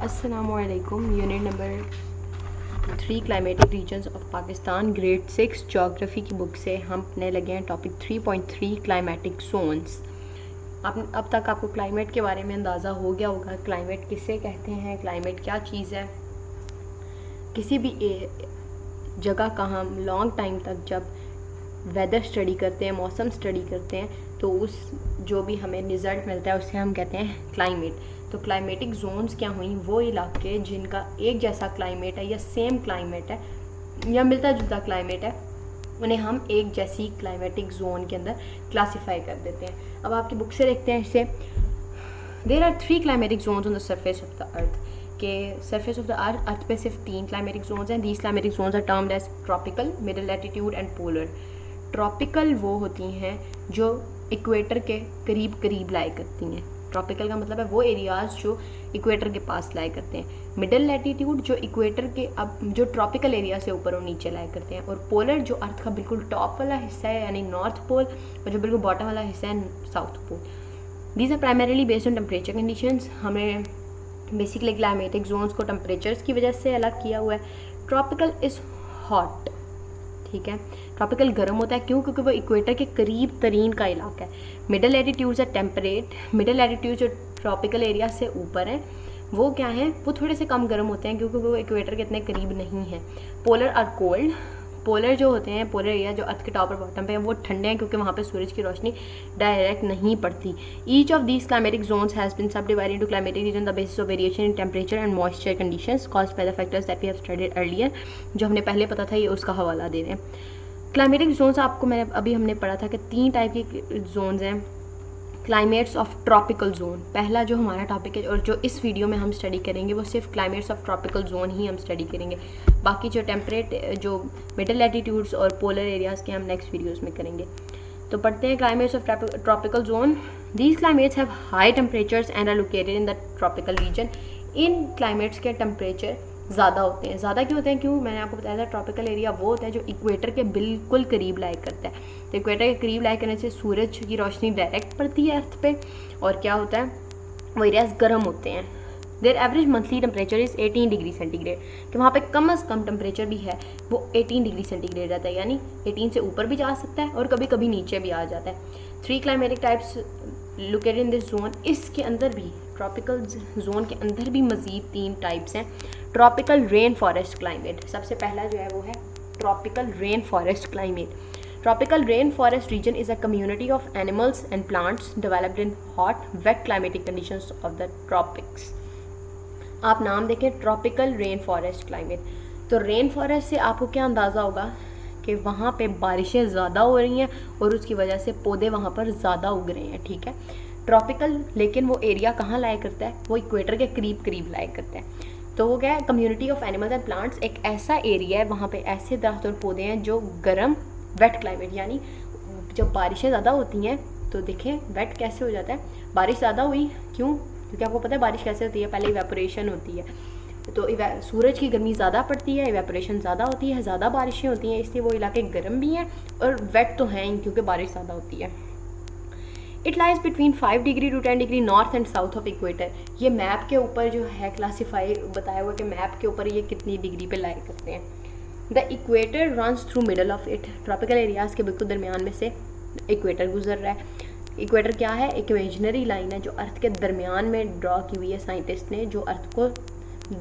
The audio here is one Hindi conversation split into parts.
अस्सलामुअलैकुम। Unit number 3 climatic regions of Pakistan, grade 6 geography की बुक से हम पढ़ने लगे हैं टॉपिक 3.3 क्लाइमेटिक जोन्स। अब तक आपको क्लाइमेट के बारे में अंदाज़ा हो गया होगा, क्लाइमेट किसे कहते हैं, क्लाइमेट क्या चीज़ है। किसी भी जगह का हम लॉन्ग टाइम तक जब वेदर स्टडी करते हैं, मौसम स्टडी करते हैं, तो उस जो भी हमें रिज़ल्ट मिलता है उसे हम कहते हैं क्लाइमेट। तो क्लाइमेटिक जोन्स क्या हुई? वो इलाके जिनका एक जैसा क्लाइमेट है या सेम क्लाइमेट है या मिलता जुलता क्लाइमेट है, उन्हें हम एक जैसी क्लाइमेटिक जोन के अंदर क्लासीफाई कर देते हैं। अब आपकी बुक से देखते हैं इसे। There are 3 climatic zones on the surface of the earth. के सरफेस ऑफ द अर्थ पे सिर्फ 3 क्लाइमेटिक जोन्स हैं। These climatic zones are termed as tropical, middle latitude and polar. Tropical वो होती हैं जो इक्वेटर के करीब करीब लाए करती हैं। ट्रॉपिकल का मतलब है वो एरियाज़ जो इक्वेटर के पास लाए करते हैं। मिडिल लैटिट्यूड जो इक्वेटर के जो ट्रॉपिकल एरिया से ऊपर और नीचे लाए करते हैं। और पोलर जो अर्थ का बिल्कुल टॉप वाला हिस्सा है यानी नॉर्थ पोल, और जो बिल्कुल बॉटम वाला हिस्सा है south pole. These are primarily based on temperature conditions. हमें बेसिकली क्लाइमेटिक जोन्स को टेम्परेचर्स की वजह से अलग किया हुआ है। ट्रॉपिकल इज़ हॉट, ठीक है। ट्रॉपिकल गर्म होता है, क्यों? क्योंकि वो इक्वेटर के करीब तरीन का इलाका है। मिडिल लैटिट्यूड्स है टेम्परेट। मिडिल लैटिट्यूड जो ट्रॉपिकल एरिया से ऊपर हैं वो क्या है? वो थोड़े से कम गर्म होते हैं क्योंकि वो इक्वेटर के इतने करीब नहीं हैं। Polar are cold. पोलर जो होते हैं, पोलर एरिया जो अर्थ के टॉप और बॉटम पे हैं, वो ठंडे हैं क्योंकि वहाँ पे सूरज की रोशनी डायरेक्ट नहीं पड़ती। Each of these climatic zones has been subdivided into climatic region the basis of variation in temperature and moisture conditions caused by the factors that we have studied earlier. जो हमने पहले पता था ये उसका हवाला दे रहे हैं। क्लाइमेटिक जोन्स आपको मैंने हमने पढ़ा था कि 3 टाइप की जोन्स हैं। क्लाइमेट्स ऑफ ट्रॉपिकल जोन पहला जो हमारा टॉपिक है, और जो इस वीडियो में हम स्टडी करेंगे वो सिर्फ क्लाइमेट्स ऑफ ट्रॉपिकल जोन ही हम स्टडी करेंगे। बाकी जो टेम्परेट जो मिडिल लैटिट्यूड्स और पोलर एरियाज़ के हम नेक्स्ट वीडियोस में करेंगे। तो पढ़ते हैं climates of tropical zone. These climates have high temperatures and are located in the tropical region. इन क्लाइमेट्स के टेम्परेचर ज़्यादा होते हैं। ज़्यादा क्यों होते हैं? क्यों? मैंने आपको बताया था ट्रॉपिकल एरिया वो होता है जो इक्वेटर के बिल्कुल करीब लाइक करता है। तो इक्वेटर के करीब लाइक करने से सूरज की रोशनी डायरेक्ट पड़ती है अर्थ पे, और क्या होता है? वो एरियाज गर्म होते हैं। There average monthly temperature is 18 degree centigrade. कि वहाँ पे कम से कम टेम्परेचर भी है वो 18 डिग्री सेंटीग्रेड रहता है, यानी 18 से ऊपर भी जा सकता है और कभी कभी नीचे भी आ जाता है। 3 climatic types located in this zone. इसके अंदर भी ट्रॉपिकल जोन के अंदर भी मज़ीद 3 टाइप्स हैं। ट्रॉपिकल रेन फॉरेस्ट क्लाइमेट सबसे पहला जो है वो है tropical rain forest climate. Tropical rain forest region is a community of animals and plants developed in hot wet climatic conditions of the tropics. आप नाम देखें, ट्रॉपिकल रेन फॉरेस्ट क्लाइमेट। तो रेन फॉरेस्ट से आपको क्या अंदाज़ा होगा कि वहाँ पे बारिशें ज़्यादा हो रही हैं और उसकी वजह से पौधे वहाँ पर ज़्यादा उग रहे हैं, ठीक है। ट्रॉपिकल, लेकिन वो एरिया कहाँ लाया करता है? वो इक्वेटर के करीब करीब लाया करता है। तो वो क्या है? Community of animals and plants. एक ऐसा एरिया है वहाँ पे ऐसे दरख्त और पौधे हैं जो गर्म वेट क्लाइमेट, यानी जब बारिशें ज़्यादा होती हैं तो देखें वेट कैसे हो जाता है। बारिश ज़्यादा हुई, क्यों? क्योंकि आपको पता है बारिश कैसे होती है, पहले इवेपोरेशन होती है, तो सूरज की गर्मी ज़्यादा पड़ती है, इवेपोरेशन ज़्यादा होती है, ज़्यादा बारिशें होती हैं, इसलिए वो इलाके गर्म भी हैं और वेट तो हैं ही क्योंकि बारिश ज़्यादा होती है। It lies between 5 degree to 10 degree north and south of equator. ये मैप के ऊपर जो है क्लासीफाई बताया हुआ कि मैप के ऊपर ये कितनी डिग्री पे लाए करते हैं। The equator runs through middle of it. Tropical areas के बिल्कुल दरमियान में से इक्वेटर गुजर रहा है। इक्वेटर क्या है? एक इमेजिनरी लाइन है जो अर्थ के दरमियान में ड्रॉ की हुई है साइंटिस्ट ने, जो अर्थ को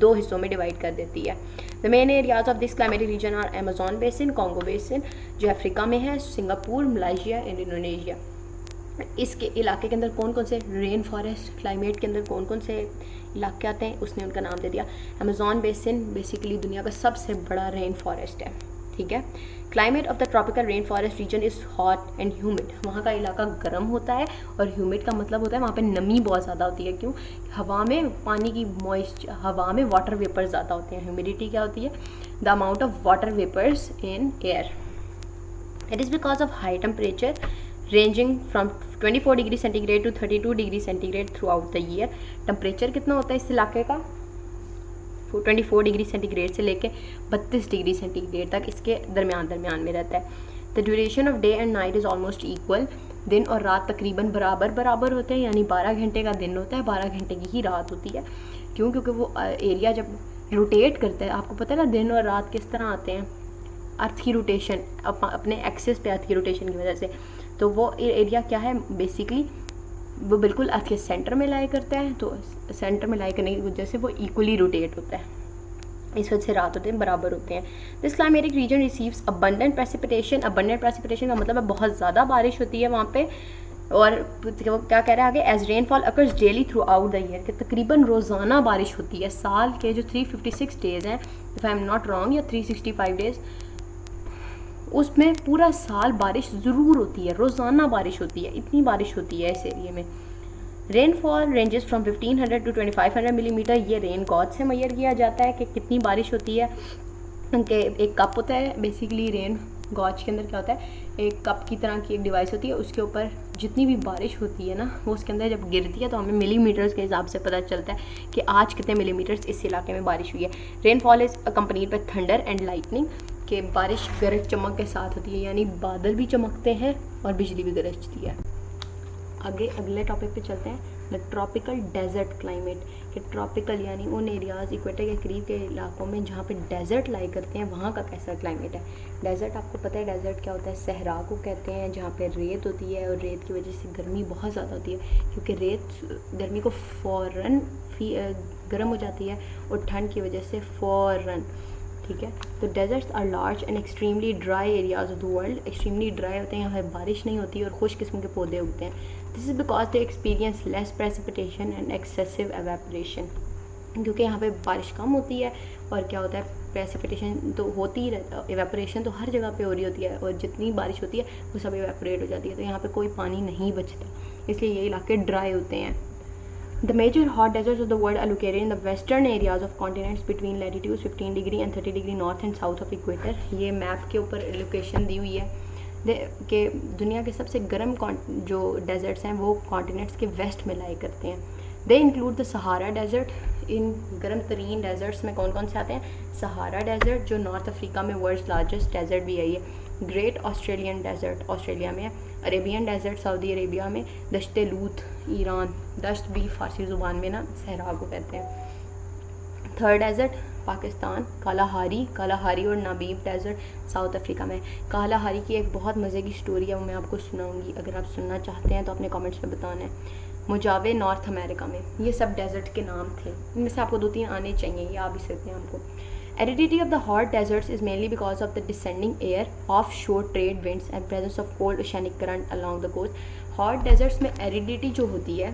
2 हिस्सों में डिवाइड कर देती है। The main areas of this climatic region are Amazon basin, Congo basin जो अफ्रीका में है, सिंगापुर, मलाइशिया एंड इंडोनेशिया। इसके इलाके के अंदर कौन कौन से रेन फॉरेस्ट क्लाइमेट के अंदर कौन कौन से इलाके आते हैं, उसने उनका नाम दे दिया। अमेजोन बेसिन बेसिकली दुनिया का सबसे बड़ा रेन फॉरेस्ट है, ठीक है। Climate of the tropical rain forest region is hot and humid. वहाँ का इलाका गर्म होता है और ह्यूमिड का मतलब होता है वहाँ पे नमी बहुत ज़्यादा होती है। क्यों? हवा में पानी की मॉइस्चर, हवा में वाटर वेपर्स ज़्यादा होते हैं। ह्यूमिडिटी क्या होती है? The amount of water vapours in air. It is because of high temperature ranging from 24 degree centigrade to 32 degree centigrade throughout the year. Temperature कितना होता है इस इलाके का? 24 डिग्री सेंटीग्रेड से लेके 32 डिग्री सेंटीग्रेड तक इसके दरमियान में रहता है। The duration of day and night is almost equal. दिन और रात तकरीबन बराबर होते हैं, यानी 12 घंटे का दिन होता है, 12 घंटे की ही रात होती है। क्यों? क्योंकि वो एरिया जब रोटेट करता है, आपको पता है ना दिन और रात किस तरह आते हैं, अर्थ की रोटेशन, अपने एक्सिस पे अर्थ की रोटेशन की वजह से। तो वो एरिया क्या है बेसिकली, वो बिल्कुल अर्थ के सेंटर में लाई करता है, तो सेंटर में लाई करने की वजह से वो इक्वली रोटेट होता है, इस वजह से रात होते हैं बराबर होते हैं। This climatic reason receives abundant precipitation. Abundant precipitation का मतलब है बहुत ज़्यादा बारिश होती है वहाँ पे। और वो क्या कह रहा है आगे, as rainfall occurs daily throughout the year, कि तकरीबन रोज़ाना बारिश होती है। साल के जो 356 डेज़ हैं, if I am not wrong, या 365 डेज़, उसमें पूरा साल बारिश ज़रूर होती है, रोज़ाना बारिश होती है, इतनी बारिश होती है इस एरिए में। Rainfall ranges from 1500 to 2500 millimetre. ये रेन गॉड से मैयर किया जाता है कि कितनी बारिश होती है। उनके एक कप होता है, बेसिकली रेन गॉज के अंदर क्या होता है, एक कप की तरह की एक डिवाइस होती है, उसके ऊपर जितनी भी बारिश होती है ना, वो उसके अंदर जब गिरती है तो हमें मिलीमीटर्स के हिसाब से पता चलता है कि आज कितने मिलीमीटर्स इस इलाके में बारिश हुई है। Rainfall is accompanied by thunder and lightning, कि बारिश गरज चमक के साथ होती है, यानी बादल भी चमकते हैं और बिजली भी गरजती है। आगे अगले टॉपिक पे चलते हैं, द ट्रॉपिकल डेजर्ट क्लाइमेट। कि ट्रॉपिकल यानी उन एरियाज़ इक्वेटर के करीब के इलाकों में जहाँ पे डेजर्ट लाई करते हैं, वहाँ का कैसा क्लाइमेट है। डेजर्ट आपको पता है डेजर्ट क्या होता है, सहरा को कहते हैं, जहाँ पे रेत होती है और रेत की वजह से गर्मी बहुत ज़्यादा होती है, क्योंकि रेत गर्मी को फ़ौरन गर्म हो जाती है और ठंड की वजह से फ़ौरन, ठीक है। तो deserts are large and extremely dry areas of the world. Extremely dry होते हैं, यहाँ पे बारिश नहीं होती और खुश किस्म के पौधे उगते हैं। This is because they experience less precipitation and excessive evaporation, क्योंकि यहाँ पे बारिश कम होती है और क्या होता है, प्रेसिपिटेशन तो होती ही रहता है, एवेपोरेशन तो हर जगह पे हो रही होती है, और जितनी बारिश होती है वो सब एवेपोरेट हो जाती है, तो यहाँ पे कोई पानी नहीं बचता, इसलिए ये इलाके ड्राई होते हैं। The major hot deserts of the world are located in the western areas of continents between latitudes 15 degree and 30 degree north and south of equator। ये मैप के ऊपर लोकेशन दी हुई है कि दुनिया के सबसे गर्म जो डेजर्ट्स हैं वो कॉन्टिनेंट्स के वेस्ट में लाई करते हैं। They include the Sahara desert. इन गर्म तरीन डेजर्ट्स में कौन कौन से आते हैं, सहारा डेजर्ट जो नॉर्थ अफ्रीका में वर्ल्ड्स लार्जेस्ट डेजर्ट भी है ये, ग्रेट ऑस्ट्रेलियन डेजर्ट ऑस्ट्रेलिया में है, अरेबियन डेजर्ट सऊदी अरेबिया में, दश्त लूत ईरान, दश्त भी फ़ारसी ज़ुबान में ना सहरा को कहते हैं। थर्ड डेजर्ट पाकिस्तान, कालाहारी और नाबीब डेजर्ट साउथ अफ्रीका में। कालाहारी की एक बहुत मज़े की स्टोरी है, वो मैं आपको सुनाऊंगी, अगर आप सुनना चाहते हैं तो अपने कमेंट्स में बताना है। मुजावे नॉर्थ अमेरिका में। ये सब डेजर्ट के नाम थे, इनमें से आपको 2-3 आने चाहिए, ये आ भी सकते हैं आपको। Aridity of the hot deserts is mainly because of the descending air, offshore trade winds and presence of cold oceanic current along the coast। Hot deserts में aridity जो होती है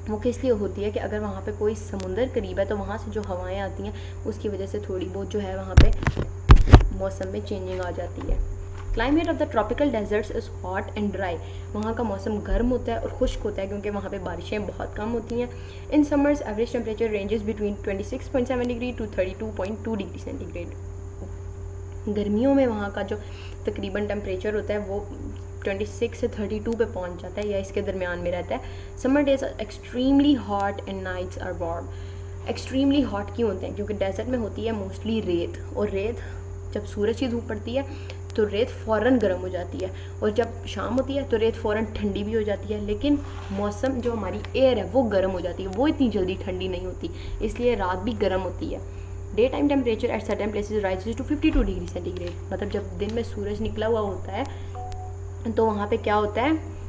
वो किस लिए होती है कि अगर वहाँ पे कोई समुंदर करीब है तो वहाँ से जो हवाएं आती हैं उसकी वजह से थोड़ी बहुत जो है वहाँ पे मौसम में चेंजिंग आ जाती है। Climate of the tropical deserts is hot and dry. वहाँ का मौसम गर्म होता है और खुश्क होता है क्योंकि वहाँ पे बारिशें बहुत कम होती हैं। In summers average temperature ranges between 26.7 degree to 32.2 degree centigrade. गर्मियों में वहाँ का जो तकरीबन टेम्परेचर होता है वो 26 से 32 पे पहुँच जाता है या इसके दरमियान में रहता है। Summer days are extremely hot and nights are warm. Extremely hot क्यों होते हैं, क्योंकि डेजर्ट में होती है मोस्टली रेत, और रेत जब सूरज की धूप पड़ती है तो रेत फ़ौरन गर्म हो जाती है, और जब शाम होती है तो रेत फ़ौरन ठंडी भी हो जाती है, लेकिन मौसम जो हमारी एयर है वो गर्म हो जाती है, वो इतनी जल्दी ठंडी नहीं होती, इसलिए रात भी गर्म होती है। Day time temperature at certain places rises to 52 degree centigrade. मतलब जब दिन में सूरज निकला हुआ होता है तो वहाँ पे क्या होता है,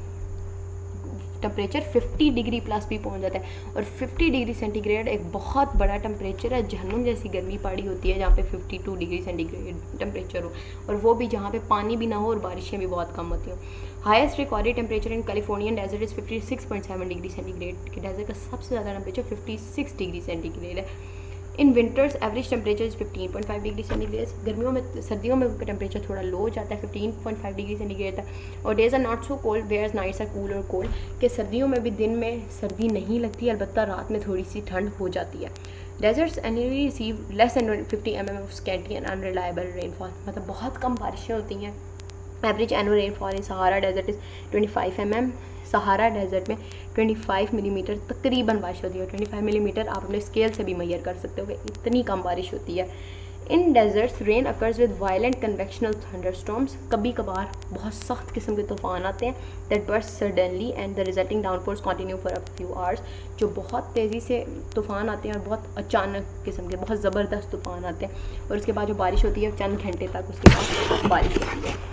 टेम्परेचर 50 डिग्री प्लस भी पहुंच जाता है, और 50 डिग्री सेंटीग्रेड एक बहुत बड़ा टेम्परेचर है। जहन्नुम जैसी गर्मी पड़ी होती है जहाँ पे 52 डिग्री सेंटीग्रेड टेम्परेचर हो, और वो भी जहाँ पे पानी भी ना हो और बारिशें भी बहुत कम होती हों। Highest recorded temperature in Californian desert is 56.7 degree centigrade. के डेजर्ट का सबसे ज़्यादा टेम्परेचर 56 डिग्री सेंटीग्रेड है। In winters average temperature is 15.5 degree centigrade. गर्मियों में सर्दियों में टेम्परेचर थोड़ा लो हो जाता है, 15.5 डिग्री सेंटीग्रेड तक। और days are not so cold whereas nights are cool और कोल्ड। कि सर्दियों में भी दिन में सर्दी नहीं लगती, अलबत्ता रात में थोड़ी सी ठंड हो जाती है। Deserts annually receive less than 50 mm of scanty and unreliable rainfall. मतलब बहुत कम बारिशें होती हैं। Average annual rainfall in Sahara desert is 25 mm। Sahara desert में 25 मिलीमीटर तकरीबन बारिश होती है। 25 मिलीमीटर आप अपने स्केल से भी मैयर कर सकते हो कि इतनी कम बारिश होती है। In deserts rain occurs with violent convectional thunderstorms, कभी कभार बहुत सख्त किस्म के तूफान आते हैं that burst suddenly and the resulting downpours continue for a few hours, जो बहुत तेज़ी से तूफान आते हैं और बहुत अचानक किस्म के बहुत ज़बरदस्त तूफान आते हैं, और उसके बाद जो बारिश होती है चंद घंटे तक उसके बाद बारिश होती है।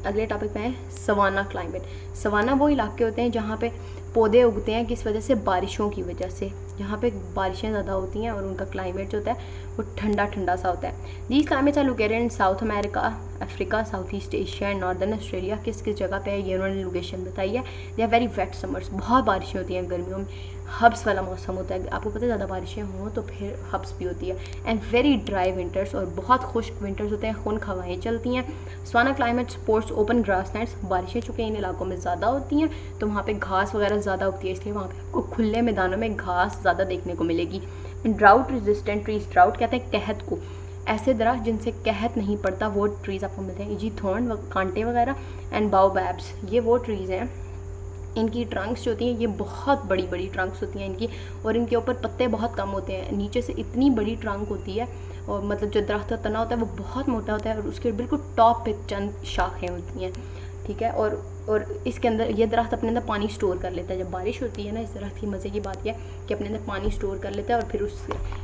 अगले टॉपिक पे है सवाना क्लाइमेट। सवाना वो इलाके होते हैं जहाँ पे पौधे उगते हैं किस वजह से, बारिशों की वजह से, जहाँ पे बारिशें ज़्यादा होती हैं और उनका क्लाइमेट जो होता है वो ठंडा ठंडा सा होता है। These climates are located in South America, Africa, South East Asia and northern Australia. किस किस जगह पे है ये उन्होंने लोकेशन बताई है। They are very wet summers, बहुत बारिशें होती हैं गर्मियों में, हब्स वाला मौसम होता है, आपको पता है ज़्यादा बारिशें हों तो फिर हब्स भी होती है। एंड वेरी ड्राई विंटर्स, और बहुत खुश्क विंटर्स होते हैं, खुश्क हवाएँ चलती हैं। Savanna climate supports open grasslands, बारिशें चूँकि इन इलाकों में ज़्यादा होती हैं तो वहाँ पे घास वगैरह ज़्यादा उगती है, इसलिए वहाँ पे आपको खुले मैदानों में घास ज़्यादा देखने को मिलेगी। ड्राउट रेजिस्टेंट ट्रीज, ड्राउट कहते हैं कहत को, ऐसे दरख्त जिनसे कहत नहीं पड़ता वो ट्रीज़ आपको मिलते हैं, इजी थॉर्न, कांटे वगैरह। एंड बाओबैब्स, ये वो ट्रीज़ हैं, इनकी ट्रंक्स जो होती हैं ये बहुत बड़ी बड़ी ट्रंक्स होती हैं इनकी, और इनके ऊपर पत्ते बहुत कम होते हैं, नीचे से इतनी बड़ी ट्रंक होती है, और मतलब जो दरख्त का तना होता है वो बहुत मोटा होता है और उसके बिल्कुल टॉप पे चंद शाखें होती हैं, ठीक है। और इसके अंदर ये दरख्त अपने अंदर पानी स्टोर कर लेता है, जब बारिश होती है ना, इस दरख्त की मज़े की बात यह है कि अपने अंदर पानी स्टोर कर लेता है और फिर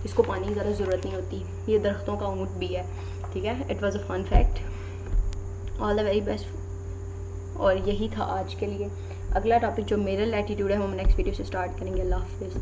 इसको पानी की ज़्यादा ज़रूरत नहीं होती। ये दरख्तों का ऊँट भी है, ठीक है। It was a fun fact. All the very best. और यही था आज के लिए। अगला टॉपिक जो मेरल लैटीट्यूड है वो हम नेक्स्ट वीडियो से स्टार्ट करेंगे। अल्लाह हाफिज़।